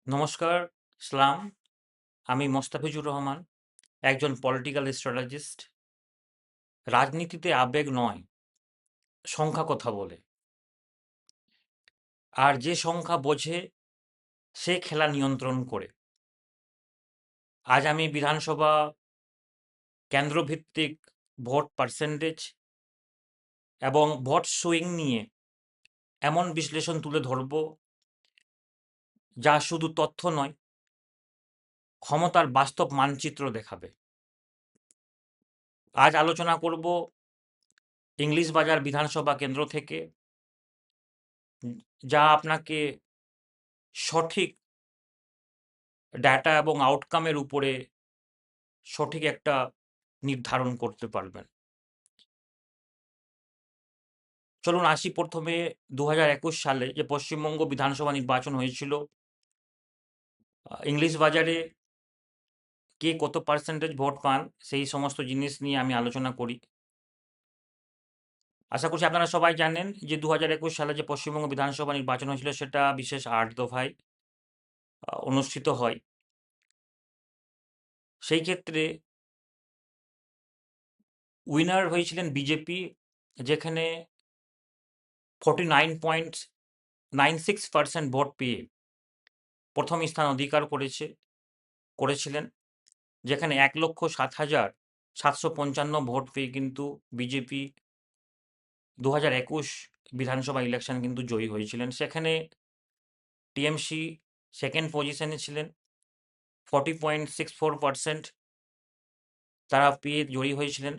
নমস্কার, সালাম। আমি মোস্তাফিজুর রহমান, একজন পলিটিক্যাল স্ট্র্যাটেজিস্ট। রাজনীতিতে আবেগ নয়, সংখ্যা কথা বলে। আর যে সংখ্যা বোঝে সে খেলা নিয়ন্ত্রণ করে। আজ আমি বিধানসভা কেন্দ্রভিত্তিক ভোট পার্সেন্টেজ এবং ভোট সুইং নিয়ে এমন বিশ্লেষণ তুলে ধরব যা শুধু তথ্য নয়, ক্ষমতার বাস্তব মানচিত্র দেখাবে। আজ আলোচনা করব ইংলিশ বাজার বিধানসভা কেন্দ্র থেকে, যা আপনাকে সঠিক ডাটা এবং আউটকামের উপরে সঠিক একটা নির্ধারণ করতে পারবেন। চলুন আসি প্রথমে 2021 সালে যে পশ্চিমবঙ্গ বিধানসভা নির্বাচন হয়েছিল। ইংলিশ বাজারে কে কত পার্সেন্টেজ ভোট পান সেই সমস্ত জিনিস নিয়ে আমি আলোচনা করি। আশা করছি আপনারা সবাই জানেন যে 2021 সালে যে পশ্চিমবঙ্গ বিধানসভা নির্বাচন হয়েছিল সেটা বিশেষ 8 দফায় অনুষ্ঠিত হয়। সেই ক্ষেত্রে উইনার হয়েছিলেন বিজেপি, যেখানে 49.96% ভোট পেয়ে প্রথম স্থান অধিকার করেছিলেন, যেখানে 1,07,755 ভোট পেয়ে কিন্তু বিজেপি 2021 বিধানসভা ইলেকশন কিন্তু জয়ী হয়েছিলেন। সেখানে টিএমসি সেকেন্ড পজিশনে ছিলেন, 40.64% তারা পেয়ে জয়ী হয়েছিলেন।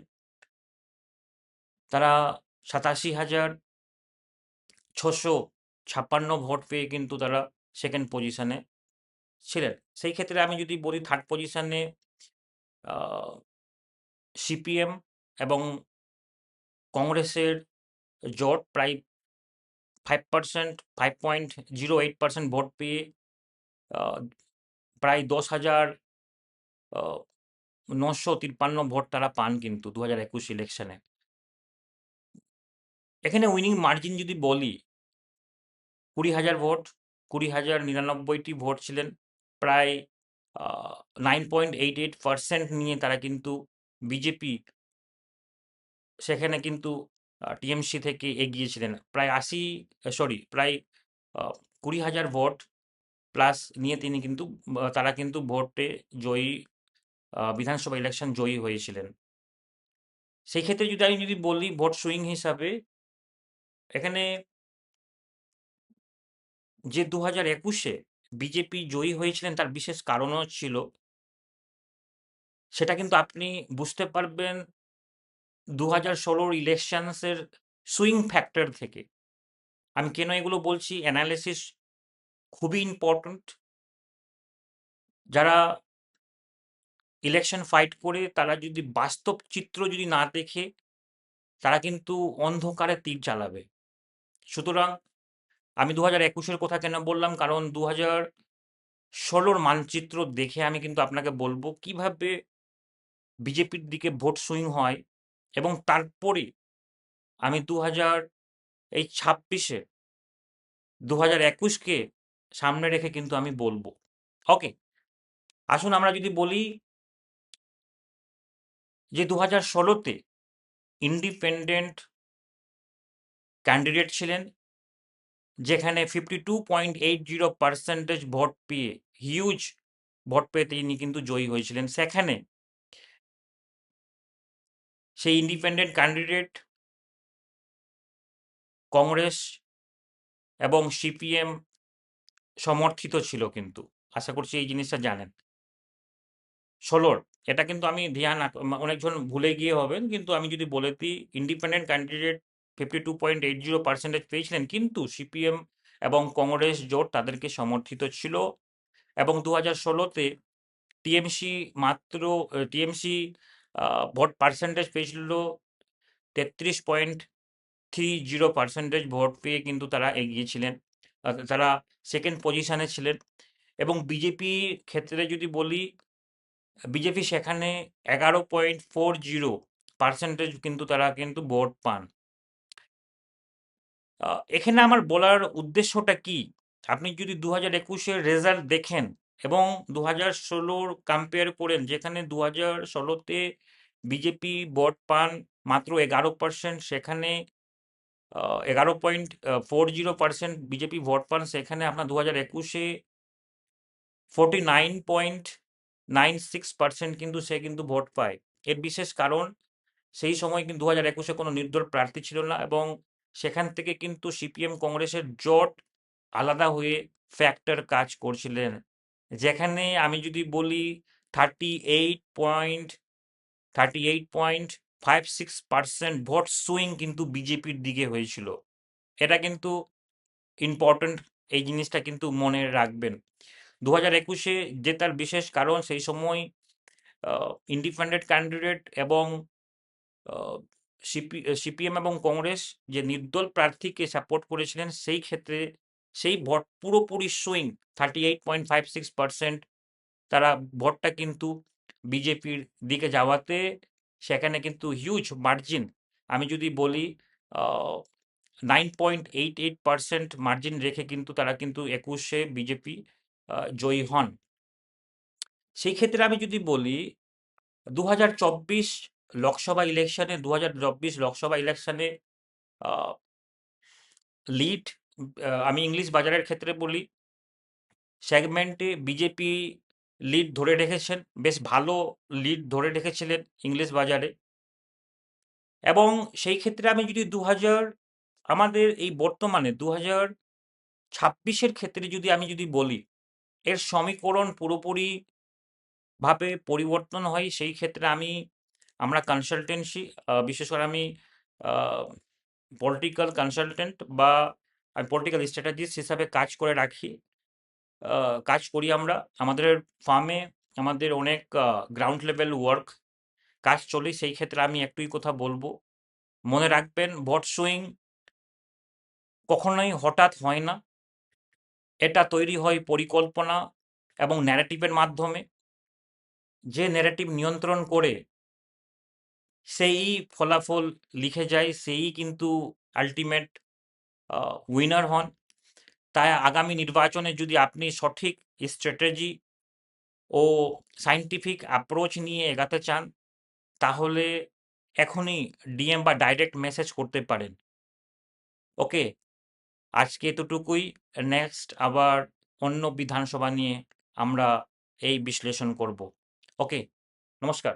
তারা 87,656 ভোট পেয়ে কিন্তু তারা সেকেন্ড পজিশনে ছিলেন। সেই ক্ষেত্রে আমি যদি বলি থার্ড পজিশনে সিপিএম এবং কংগ্রেসের জোট প্রায় 5.08% ভোট পেয়ে প্রায় 10,953 ভোট তারা পান কিন্তু 2021 ইলেকশনে। এখানে উইনিং মার্জিন যদি বলি 20,000 ভোট, 20,099টি ভোট ছিলেন, প্রায় 9.88% নিয়ে তারা কিন্তু বিজেপি সেখানে কিন্তু টিএমসি থেকে এগিয়েছিলেন। প্রায় 20,000 ভোট প্লাস নিয়ে তিনি কিন্তু তারা কিন্তু ভোটে জয়ী, বিধানসভা ইলেকশন জয়ী হয়েছিলেন। সেই ক্ষেত্রে আমি যদি বলি ভোট সুইং হিসাবে, এখানে যে 2021-এ বিজেপি জয়ী হয়েছিলেন তার বিশেষ কারণও ছিল। সেটা কিন্তু আপনি বুঝতে পারবেন 2016 ইলেকশনসের সুইং ফ্যাক্টর থেকে। আমি কেন এগুলো বলছি, অ্যানালিসিস খুবই ইম্পর্ট্যান্ট। যারা ইলেকশন ফাইট করে তারা যদি বাস্তব চিত্র যদি না দেখে, তারা কিন্তু অন্ধকারে তীর চালাবে। সুতরাং আমি 2021-এর কথা কেন বললাম, কারণ 2016-র মানচিত্র দেখে আমি কিন্তু আপনাকে বলবো কিভাবে বিজেপির দিকে ভোট সুইং হয়, এবং তারপরে আমি 2026-এ 2021-কে সামনে রেখে কিন্তু আমি বলবো। ওকে, আসুন আমরা যদি বলি যে 2016-তে ইন্ডিপেন্ডেন্ট ক্যান্ডিডেট ছিলেন, যেখানে 52.80% ভোট পেয়ে, হিউজ ভোট পেয়ে তিনি কিন্তু জয়ী হয়েছিলেন। সেখানে সেই ইন্ডিপেন্ডেন্ট ক্যান্ডিডেট কংগ্রেস এবং সিপিএম সমর্থিত ছিল কিন্তু। আশা করছি এই জিনিসটা জানেন। 16-র এটা কিন্তু আমি অনেকজন ভুলে গিয়ে হবেন, কিন্তু আমি যদি বলে দিই ইন্ডিপেন্ডেন্ট ক্যান্ডিডেট 52.80% পেয়েছিলেন, কিন্তু সিপিএম এবং কংগ্রেস জোট তাদেরকে সমর্থিত ছিল। এবং 2016-তে টিএমসি ভোট পার্সেন্টেজ পেয়েছিল 33.30% ভোট পেয়ে কিন্তু তারা এগিয়েছিলেন, তারা সেকেন্ড পজিশনে ছিলেন। এবং বিজেপি ক্ষেত্রে যদি বলি, বিজেপি সেখানে 11.40% কিন্তু তারা কিন্তু ভোট পান। এখানে আমার বলার উদ্দেশ্যটা কি, আপনি যদি 2021-এর রেজাল্ট দেখেন এবং 2016-র কম্পেয়ার করেন, যেখানে 2016-তে বিজেপি ভোট পান মাত্র 11%, সেখানে 11.40% বিজেপি ভোট পান, সেখানে আপনার 2021-এ 49.96% কিন্তু সে কিন্তু ভোট পায়। এর বিশেষ কারণ, সেই সময় কিন্তু 2021-এ কোনো নির্দল প্রার্থী ছিল না এবং সেখান থেকে কিন্তু সিপিএম কংগ্রেসের জোট আলাদা হয়ে ফ্যাক্টর কাজ করছিলেন। যেখানে আমি যদি বলি 38.56% ভোট সুইং কিন্তু বিজেপির দিকে হয়েছিল। এটা কিন্তু ইম্পর্টেন্ট, এই জিনিসটা কিন্তু মনে রাখবেন। 2021-এ জেতার বিশেষ কারণ, সেই সময় ইন্ডিপেন্ডেন্ট ক্যান্ডিডেট এবং সিপিএম এবং কংগ্রেস যে নির্দল প্রার্থীকে সাপোর্ট করেছিলেন, সেই ক্ষেত্রে সেই ভোট পুরোপুরি সুইং 38.56%, তারা ভোটটা কিন্তু বিজেপির দিকে যাওয়াতে সেখানে কিন্তু হিউজ মার্জিন, আমি যদি বলি 9.88% মার্জিন রেখে কিন্তু তারা কিন্তু 21-এ বিজেপি জয়ী হন। সেই ক্ষেত্রে আমি যদি বলি 2024 লোকসভা ইলেকশনে 2024 লোকসভা ইলেকশনে লিড, আমি ইংলিশ বাজারের ক্ষেত্রে বলি, সেগমেন্টে বিজেপি লিড ধরে রেখেছেন, বেশ ভালো লিড ধরে রেখেছিলেন ইংলিশ বাজারে। এবং সেই ক্ষেত্রে আমি যদি আমাদের এই বর্তমানে 2026-এর ক্ষেত্রে যদি আমি যদি বলি, এর সমীকরণ পুরোপুরি ভাবে পরিবর্তন হয়। সেই ক্ষেত্রে আমরা কনসালটেন্সি, বিশেষ করে আমি পলিটিক্যাল কনসালটেন্ট বা আমি পলিটিক্যাল স্ট্র্যাটেজিস্ট হিসাবে কাজ করি আমরা। আমাদের ফার্মে আমাদের অনেক গ্রাউন্ড লেভেল ওয়ার্ক কাজ চলে। সেই ক্ষেত্রে আমি একটুই কথা বলবো, মনে রাখবেন ভোট সুইং কখনোই হঠাৎ হয় না, এটা তৈরি হয় পরিকল্পনা এবং ন্যারেটিভের মাধ্যমে। যে ন্যারেটিভ নিয়ন্ত্রণ করে সেই ফলাফল লিখে যায়, সেই কিন্তু আলটিমেট উইনার হন। তাই আগামী নির্বাচনে যদি আপনি সঠিক স্ট্র্যাটেজি ও সায়েন্টিফিক অ্যাপ্রোচ নিয়ে এগাতে চান, তাহলে এখনই ডিএম বা ডাইরেক্ট মেসেজ করতে পারেন। ওকে, আজকে এতটুকুই। নেক্সট আবার অন্য বিধানসভা নিয়ে আমরা এই বিশ্লেষণ করব। ওকে, নমস্কার।